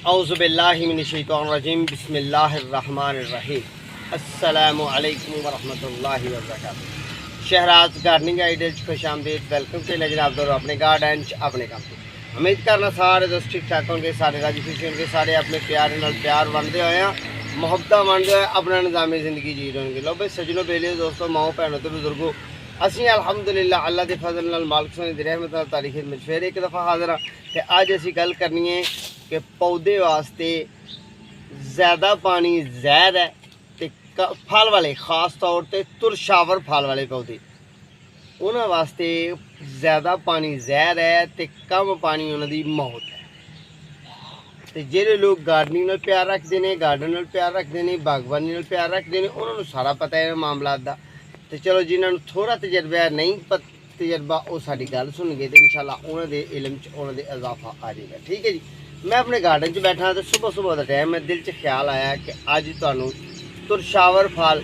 औज़ुबिल्लाहिमिनश्शैतानिर्रजीम बिस्मिल्लाहिर्रहमानिर्रहीम अस्सलामु अलैकुम वरहमतुल्लाहि वबरकातुहू। शहराज गार्डनिंग आइडिया खुश आमदीद। वेलकम टू जनाब दोस्तों अपने गार्डन अपने काम से। उम्मीद करना सारे दोस्त ठीक ठाक होंगे, सारे राजी खुश होंगे, सारे अपने प्यार नाल प्यार वंडते हुए मुहब्बत वंडते हुए अपना निज़ामी ज़िंदगी जी रहे होंगे। लो भाई सजनों बेलियो दोस्तों माओ भैनों तो बुजुर्गों असी अल्हम्दुलिल्लाह अल्लाह के फजल नाल मालिक सोने दी रहमत नाल तारीख में फिर एक दफ़ा हाज़िर हाँ। ते अज असी गल करनी है कि पौधे वास्ते ज़्यादा पानी जहर है ते फल वाले खास तौर पर तुरशावर फल वाले पौधे उन्होंने वास्ते ज़्यादा पानी जहर है तो कम पानी उन्होंने मौत है। तो जेडे लोग गार्डनिंग नाल प्यार रखते हैं, गार्डन नाल प्यार रखते हैं, बागबानी नाल प्यार रखते हैं, उन्होंने सारा पता है मामला का। तो चलो जिन्होंने थोड़ा तजर्बा नहीं तजर्बा वो साड़ी गल सुन गए तो इंशाल्लाह उन्होंने इलम उन्होंने इजाफा आ जाएगा। ठीक है जी। मैं अपने गार्डन च बैठा तो सुबह सुबह का टाइम है, दिल च ख्याल आया कि अज तुहानू तुरशावर फल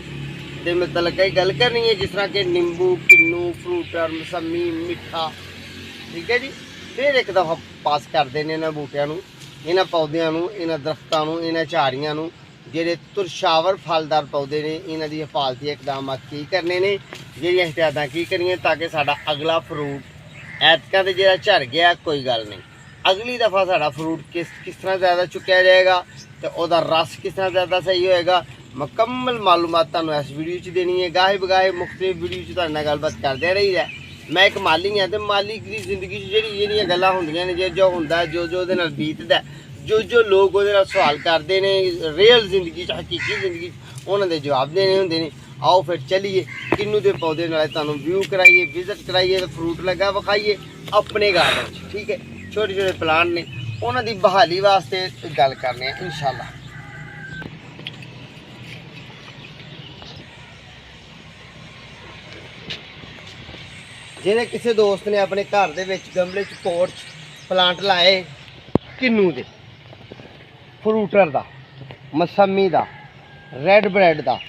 दे मतलब कई गल करनी है, जिस तरह के नींबू, किन्नू, फ्रूटर, मौसमी, मिठा। ठीक है जी। फिर एक दफ़ा पास कर देने इन्होंने बूटियां, इन्होंने पौधों, इन्होंने दरख्तों, इन्होंने झाड़ियां जेडे तुरशावर फलदार पौधे ने इन्हों की हिफाजती इकदाम की करने ने, जिहड़ियां एहतियातां की करनियां ताकि साडा अगला फ्रूट ऐतका तो जो झड़ गया कोई गल नहीं, अगली दफ़ा साडा फ्रूट किस तरह ज़्यादा चुकया जाएगा तो वह रस किस तरह ज़्यादा सही होएगा। मुकम्मल मालूमात तुहानूं इस वीडियो च देनी है। गाहे बगाहे मुख्तलिफ वीडियो च तुहाडे नाल गलबात करदे रही है। मैं एक माली हाँ तो माली की जिंदगी जिहड़ियां गल्लां हुंदियां ने, जो हुंदा जो उहदे नाल बीतदा, जो लोग उहदे नाल सवाल करते हैं रियल जिंदगी हकीकी जिंदगी उन्होंने जवाब देने होंदे ने। आओ फिर चलिए किन्नू के पौधे नाल तुहानूं व्यू कराइए, विजिट कराइए, तो फ्रूट लगा विखाइए अपने गार्डन। ठीक है। छोटे छोटे प्लांट ने उन्हों की बहाली वास्ते गल करने इंशाल्लाह। जिन्हें किसी दोस्त ने अपने घर के गमले पोट प्लांट लाए किन्नू के, फ्रूटर का, मौसमी का, रेड ब्रेड का,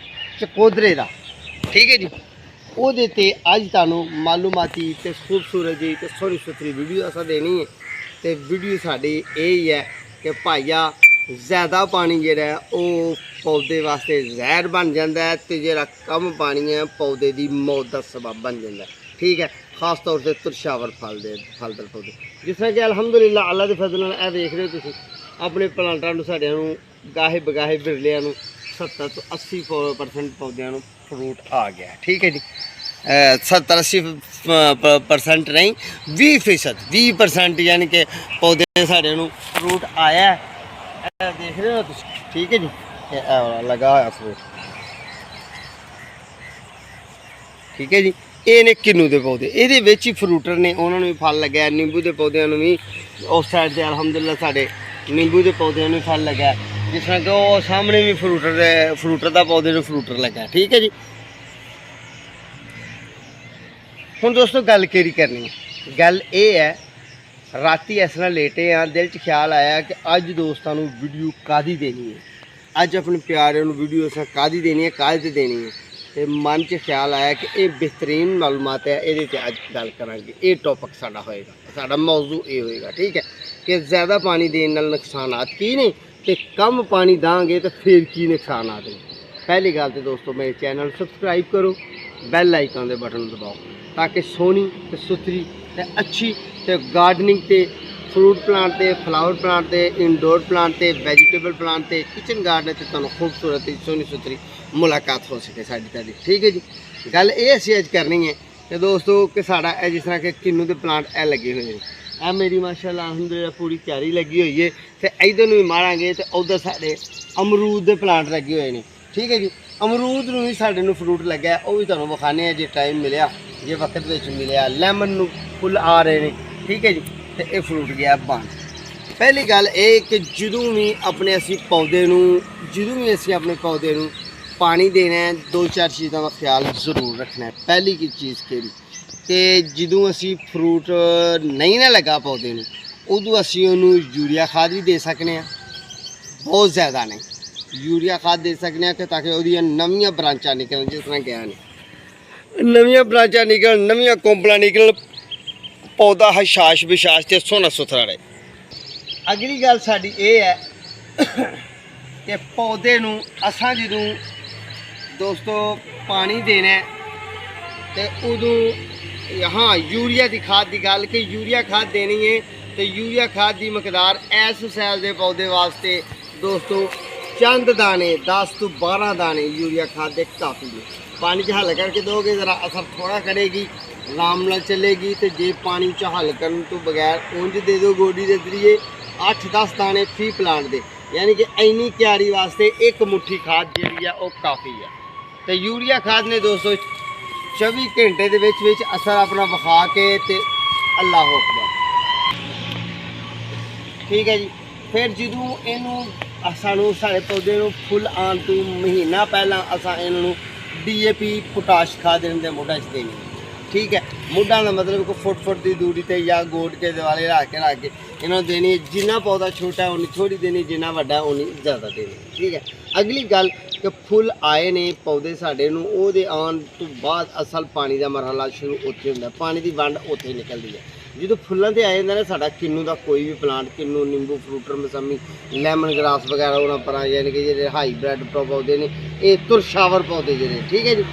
चकोदरे का। ठीक है जी। वो अज तुहानूं मालूमाती तो खूबसूरत जी तो सोहनी सुथरी वीडियो अस देनी है। तो वीडियो साड़ी यही है कि भाईया ज़्यादा पानी जिहड़ा है वो पौधे वास्ते जहर बन जाता है, तो जिहड़ा कम पानी है पौधे की मौत का सबब बन जाता है। ठीक है। खास तौर से तुरशावर फलदार पौधे जिस तरह कि अल्हम्दुलिल्लाह अल्लाह के फजल नाल देख रहे हो तुसीं अपने प्लांटां नूं साडियां नूं गाहे बगाहे बिरलियां नूं 70 तो 80% पौधों नूं फ्रूट आ गया। ठीक है जी। 70-80% नहीं 20% यानी कि पौधे साढ़े फ्रूट आया है, देख रहे हो तुम। ठीक है जी। लगा हुआ फ्रूट। ठीक है जी। ये ने किन्नू के पौधे, ये ही फ्रूटर ने उन्होंने भी फल लगे। नींबू के पौधों भी उस साइड से अल्हम्दुलिल्लाह साढ़े नींबू के पौधों भी फल लगा, जिस तरह कि वो सामने भी फ्रूटर का पौधे में फ्रूटर लगा। ठीक है जी। हुण दोस्तों गल केड़ी करनी है, गल ये है राती इस तरह लेटे हाँ, दिल च ख्याल आया कि अज दोस्तों वीडियो कादी देनी है, अज अपने प्यारे वीडियो अस कादी देनी है, कादी देनी है। तो मन च ख्याल आया कि ये बेहतरीन मालूमात है, ये अज गल करांगे। ये टॉपिक साडा होएगा, साडा मौजू ये होएगा। ठीक है कि ज़्यादा पानी देने नाल नुकसानात की ने, तो कम पानी देंगे तो फिर की नुकसानात ने। पहली गल तो दोस्तों मेरे चैनल सब्सक्राइब करो, बैल आइकन के बटन दबाओ ताकि सोहनी तो सुथरी तो अच्छी तो गार्डनिंग ते फ्रूट प्लांट ते फ्लावर प्लांट ते इनडोर प्लांट ते वैजीटेबल प्लांट ते किचन गार्डन से तुहानूं खूबसूरत सोहनी सुथरी मुलाकात हो सके साडी तुहाडी। ठीक है जी। गल ये असीं अज करनी है कि दोस्तों कि साडा जिस तरह के किन्नू के प्लांट ए लगे हुए हैं, ए मेरी माशाअल्लाह अल्हम्दुलिल्लाह पूरी क्यारी लगी हुई है। तो इधर भी मारांगे तो उधर साढ़े अमरूद के प्लांट लगे हुए हैं। ठीक है जी। अमरूद में भी साढ़े फ्रूट लगे, वो भी तुहानूं विखाने जो टाइम मिले जो वक्त मिले। लैमन फुल आ रहे हैं। ठीक है जी। तो यह फ्रूट गया बंद। पहली गल ये कि जदों भी अपने असी पौधे जदों भी असी अपने पौधे पानी देना है, 2-4 चीज़ों का ख्याल जरूर रखना है। पहली की चीज़ केड़ी कि जदों असी फ्रूट नहीं ना लगा पौधे उदों असी उन्होंने यूरिया खाद भी दे सकने, बहुत ज़्यादा नहीं यूरिया खाद दे सकने कि ताकि वो नवीं ब्रांचा निकलन, जिस तरह गया ने नवीं ब्रांचा निकल, नवीं कोंपला निकल, पौधा हशाश विशाश से सोहना सुथरा रहे। अगली गल साडी ये है कि पौधे नूं असां जदों दोस्तों पानी देना है तो उदों हाँ यूरिया की खाद की गल कि यूरिया खाद देनी है तो यूरिया खाद की मकदार इस सैल के पौधे वास्ते दोस्तों चंद दाने 10 तो 12 दाने यूरिया खाद के काफ़ी है। पानी च हल करके दोगे ज़रा असर थोड़ा करेगी, आराम नाल चलेगी। तो जे पानी च हल करने तो बगैर उंज दे दो गोडी के जरिए 8-10 दाने फी प्लांट दे, यानी कि इन्नी क्यारी वास्ते एक मुट्ठी खाद जी है वो काफ़ी है। तो यूरिया खाद ने दोस्तों 24 घंटे के विच असर अपना विखा के ते अल्लाह अकबर, ठीक है जी। फिर जदों इनू सानू साढ़े पौधे नूं फुल आने तो महीना पहला असां इन्हों DAP पोटाश खाद इन्हां दे मुढ़ां च देनी, ठीक है। मुढ़ां का मतलब कोई फुट की दूरी ते या गोड के दिवाले रख के इन्होंने देनी। जिन्ना पौधा छोटा उन्नी थोड़ी देनी, जिन्ना वड्डा उन्नी ज़्यादा देनी, ठीक है। अगली गल कि फुल आए ने पौधे साढ़े नूं ओहदे आने तो बाद असल पानी का मरहला शुरू उत्थे हुंदा, पानी की वंड उत्थे निकलती है। जो फुलों से आ जाता ना साढ़ा किन्नू का कोई भी प्लांट, किन्नू नींबू फ्रूटर मौसमी लैमन ग्रास वगैरह होना पर, यानी कि जो हाईब्रिड पौधे ने ये तुरशावर पौधे जो, ठीक है जी।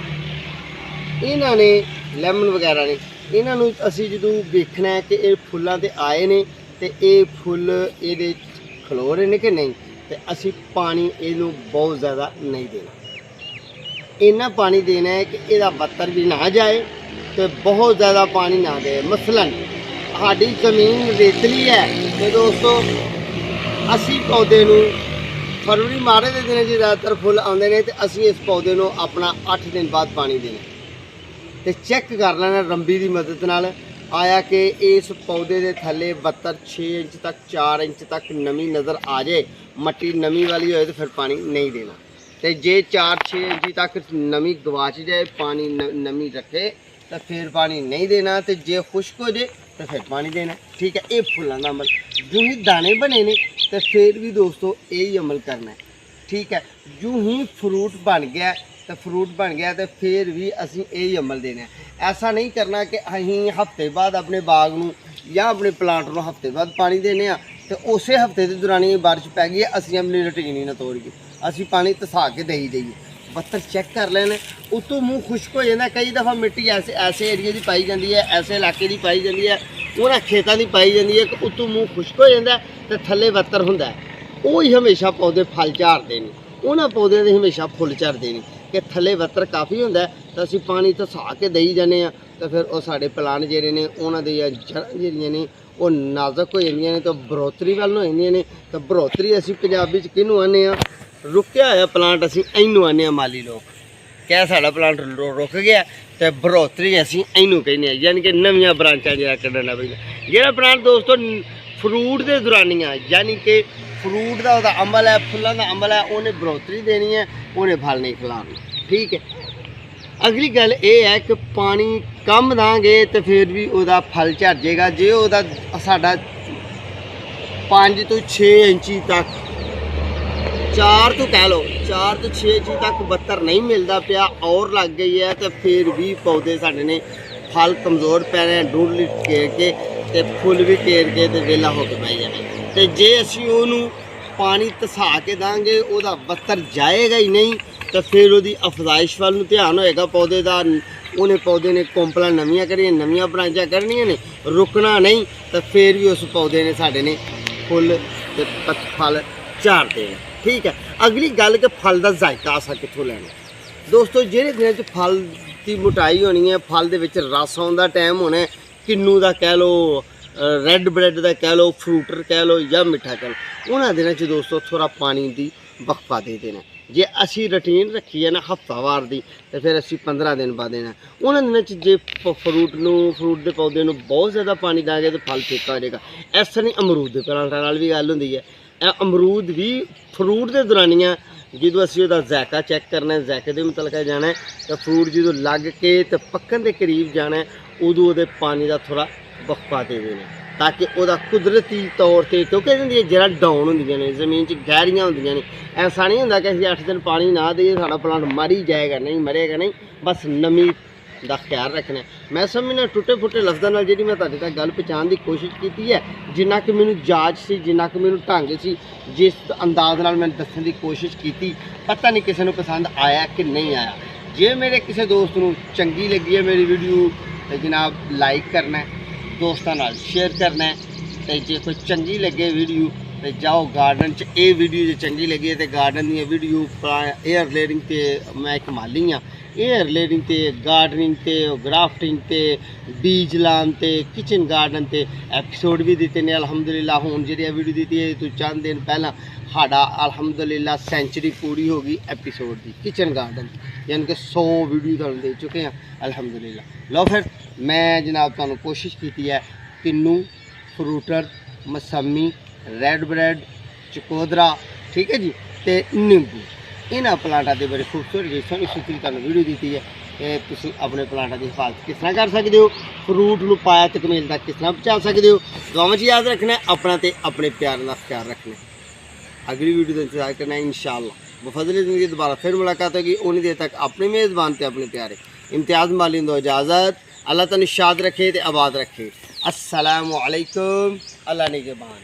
इन्होंने लैमन वगैरह ने इन्हों असी जो देखना है कि ये फुलों से आए ने तो ये फुल ये खलो रहे हैं कि नहीं, तो असी पानी इनू बहुत ज़्यादा नहीं देना। इन्ना पानी देना है कि यदा बत्तर भी ना जाए तो बहुत ज़्यादा पानी ना दे। मसलन साड़ी जमीन रेतली है तो दोस्तों असी पौधे नूं फरवरी मार्च के दिन ज़्यादातर फुल आते हैं तो असी इस पौधे नूं अपना 8 दिन बाद पानी देना तो चेक कर लेना रंबी की मदद नाल आया कि इस पौधे के थले 6 इंच तक 4 इंच तक नमी नज़र आ जाए, मट्टी नमी वाली हो तो फिर पानी नहीं देना। तो जे 4-6 इंच तक नमी गवाच जाए, पानी नमी रखे तो फिर पानी नहीं देना। तो जे खुश्क हो जाए तो फिर पानी देना, ठीक है। ये फुलों का अमल जो ही दाने बने ने तो फिर भी दोस्तों यही अमल करना है, ठीक है। जो ही फ्रूट बन गया तो फिर भी असी यही अमल देना है। ऐसा नहीं करना कि अहीं हफ्ते बाद अपने बाग नूं या अपने प्लांट नूं हफ्ते बाद पानी देने तो उस हफ्ते के दौरान बारिश पै गई असी अपनी रूटीन ही ना तोड़िए, असी पानी तसा के दे जाइए। पत्तर चेक कर लेने उतों मूँह खुश्क हो जाता। कई दफ़ा मिट्टी ऐसे एरिए की पाई जाती है, ऐसे इलाके की पाई जाती है, उन्होंने खेतों की पाई जाती है कि उतों मूँह खुश्क हो जाता तो थले बत्तर होंदा है। वही हमेशा पौधे फल झाड़ते हैं, उन्होंने पौधों के हमेशा फुल झड़ते हैं कि थले बत्तर काफ़ी होंदा तो असी पानी तसा के दई जाने तो फिर वो साढ़े प्लांट जेह्ड़े ने उन्होंने दी जड़ां जेह्ड़ियां ने वो नाजुक हो जांदियां ने तो बढ़ोतरी वाल हो जांदियां ने। तो बढ़ोतरी असी पंजाबी च किहनूं आने आ, रुकिया होया प्लांट असी इनू आने माली लोग क्या साड़ा प्लांट रुक गया तो बढ़ोतरी असी इनू कहने, यानी कि नवीं ब्रांचा जो कड्ढना पैंदा। जेह्ड़ा प्लांट दोस्तों फ्रूट के दौरानिया यानी कि फ्रूट का अमल है, फुलों का अमल है, उन्हें बढ़ोतरी देनी है, उन्हें फल नहीं खिलाना, ठीक है। अगली गल ये है कि पानी कम देंगे तो फिर भी वह फल झड़ जाएगा। जे वह साढ़ा 5 तो 6 इंची तक 4 तो कह लो 4 तो 6 इंची तक बत्तर नहीं मिलता पिया और लग गई है तो फिर भी पौधे साढ़े ने फल कमज़ोर पैने, डूढ़ घेर के ते फुल भी घेर के तो वेला होकर पै जाना। तो जे असी उन्होंने पानी तसा के देंगे वह बत्तर जाएगा ही नहीं तो फिर वो अफजाइश वाल ध्यान होएगा पौधे का। उन्हें पौधे ने कोंपल नवियाँ करियां नवियाँ ब्रांचा करनियां ने, रुकना नहीं तो फिर भी उस पौधे ने साढ़े ने फुल फल झाड़ते हैं, ठीक है। अगली गल कि फल का जायका असा कितों लेना दोस्तों। जेह्ड़े दिनों च फल की मोटाई होनी है, फल दे विच रस आउंदा टाइम होना है, किन्नू का कह लो, रैड ब्रेड का कह लो, फ्रूटर कह लो या मिठा कह लो, उन्होंने दिनों च दोस्तों थोड़ा पानी की वक्फा दे देना। जे असी रूटीन रखी है ना हफ्तावार की तो फिर असी 15 दिन बाद देना। उन्होंने दिनों च जे फ्रूट के पौधे में बहुत ज़्यादा पानी देंगे तो फल फीका हो जाएगा। ऐसा नहीं अमरूद के प्लांटां नाल भी गल होंदी है। अमरूद भी फ्रूट के दौरानिया जो असी वह जायका चैक करना है, जायके के मुतलका जाना है तो फ्रूट जो लग के तो पक्कन के करीब जाना है उदों वो पानी का थोड़ा वक्फा दे देना ताकि वह कुदरती तौर पर, क्योंकि जरा डाउन होंदियां ने जमीन च गहरियां होंदियां ने। ऐसा नहीं होंदा कि असीं 8 दिन पानी ना देइए साड़ा प्लांट मर ही जाएगा, नहीं मरेगा नहीं, बस नमी ਦਾ ਖਿਆਲ ਰੱਖਣਾ ਹੈ। ਮੈਂ ਸਮਝਣਾ ਟੁੱਟੇ ਫੁੱਟੇ ਲਫ਼ਜ਼ਾਂ ਨਾਲ ਜਿਹੜੀ ਮੈਂ ਤੁਹਾਡੇ ਤੱਕ ਗੱਲ ਪਹੁੰਚਾਉਣ ਦੀ ਕੋਸ਼ਿਸ਼ ਕੀਤੀ ਹੈ, ਜਿੰਨਾ ਕਿ ਮੈਨੂੰ ਜਾਚ ਸੀ, ਜਿੰਨਾ ਕਿ ਮੈਨੂੰ ਢੰਗ ਸੀ, ਜਿਸ ਅੰਦਾਜ਼ ਨਾਲ ਮੈਂ ਦੱਸਣ ਦੀ ਕੋਸ਼ਿਸ਼ ਕੀਤੀ, ਪਤਾ ਨਹੀਂ ਕਿਸੇ ਨੂੰ ਪਸੰਦ ਆਇਆ ਕਿ ਨਹੀਂ ਆਇਆ। ਜੇ ਮੇਰੇ ਕਿਸੇ ਦੋਸਤ ਨੂੰ ਚੰਗੀ ਲੱਗੀ ਹੈ ਮੇਰੀ ਵੀਡੀਓ ਤੇ ਜਨਾਬ ਲਾਈਕ ਕਰਨਾ ਹੈ, ਦੋਸਤਾਂ ਨਾਲ ਸ਼ੇਅਰ ਕਰਨਾ ਹੈ, ਤੇ ਜੇ ਕੋਈ ਚੰਗੀ ਲੱਗੇ ਵੀਡੀਓ ਤੇ ਜਾਓ ਗਾਰਡਨ 'ਚ। ਇਹ ਵੀਡੀਓ ਜੇ ਚੰਗੀ ਲੱਗੀ ਹੈ ਤੇ ਗਾਰਡਨ ਦੀਆਂ ਵੀਡੀਓ 에ਅਰ ਰਿਲੇਟਿੰਗ ਤੇ ਮੈਂ ਇੱਕ ਮਾਲੀ ਹਾਂ, 에ਅਰ ਰਿਲੇਟਿੰਗ ਤੇ ਗਾਰਡਨਿੰਗ ਤੇ ਗ੍ਰਾਫਟਿੰਗ ਤੇ ਬੀਜ ਲਾਉਣ ਤੇ ਕਿਚਨ ਗਾਰਡਨ ਤੇ ਐਪੀਸੋਡ ਵੀ ਦਿੱਤੇ ਨੇ ਅਲਹਮਦੁਲਿਲਾ। ਹੁਣ ਜਿਹੜੀ ਵੀਡੀਓ ਦਿੱਤੀ ਹੈ ਤੋਂ ਚੰਦ ਦਿਨ ਪਹਿਲਾਂ ਸਾਡਾ ਅਲਹਮਦੁਲਿਲਾ ਸੈਂਚੁਰੀ ਪੂਰੀ ਹੋ ਗਈ ਐਪੀਸੋਡ ਦੀ ਕਿਚਨ ਗਾਰਡਨ, यानी कि 100 वीडियो ਤੁਹਾਨੂੰ ਦੇ ਚੁੱਕੇ ਹਾਂ ਅਲਹਮਦੁਲਿਲਾ। ਲਓ ਫਿਰ ਮੈਂ ਜਨਾਬ ਤੁਹਾਨੂੰ ਕੋਸ਼ਿਸ਼ ਕੀਤੀ ਹੈ ਕਿੰਨੂ, ਫਰੂਟਰ, ਮਸੰਮੀ, ਰੈਡ ਬ੍ਰੈਡ, ਚਕੋਦਰਾ, ਠੀਕ ਹੈ ਜੀ, ਤੇ ਨਿੰਬੂ, ਇਹਨਾਂ ਪਲਾਂਟਾਂ ਦੇ ਬੜੇ ਖੂਬਸੂਰਤ ਜਿਹੀ ਸੋਹਣੀ ਸੁਥਰੀ ਤੁਹਾਨੂੰ ਵੀਡੀਓ ਦਿੱਤੀ ਹੈ ਕਿ ਤੁਸੀਂ ਆਪਣੇ ਪਲਾਂਟਾਂ ਦੀ ਹਿਫਾਜ਼ਤ ਕਿਸ ਤਰ੍ਹਾਂ ਕਰ ਸਕਦੇ ਹੋ, ਫਰੂਟ ਨੂੰ ਪਾਇਆ ਤਕਮੀਲ ਤੱਕ ਕਿਸ ਤਰ੍ਹਾਂ ਪਹੁੰਚਾ ਸਕਦੇ ਹੋ। ਦੁਆਵਾਂ 'ਚ ਯਾਦ ਰੱਖਣਾ ਆਪਣਾ ਤੇ ਆਪਣੇ ਪਿਆਰ ਦਾ ਖਿਆਲ ਰੱਖਣਾ। अगली वीडियो का इंतजार करना है इंशाअल्लाह। बफज़ल ज़िंदगी दोबारा फिर मुलाकात होगी। उन्हीं देर तक अपने मेज़बान थे अपने प्यारे इम्तियाज़ मालिन दो इजाज़त। अल्लाह तआला शाद रखे ते आबाद रखे। अस्सलामु अलैकुम। अल्लाह निगहबान।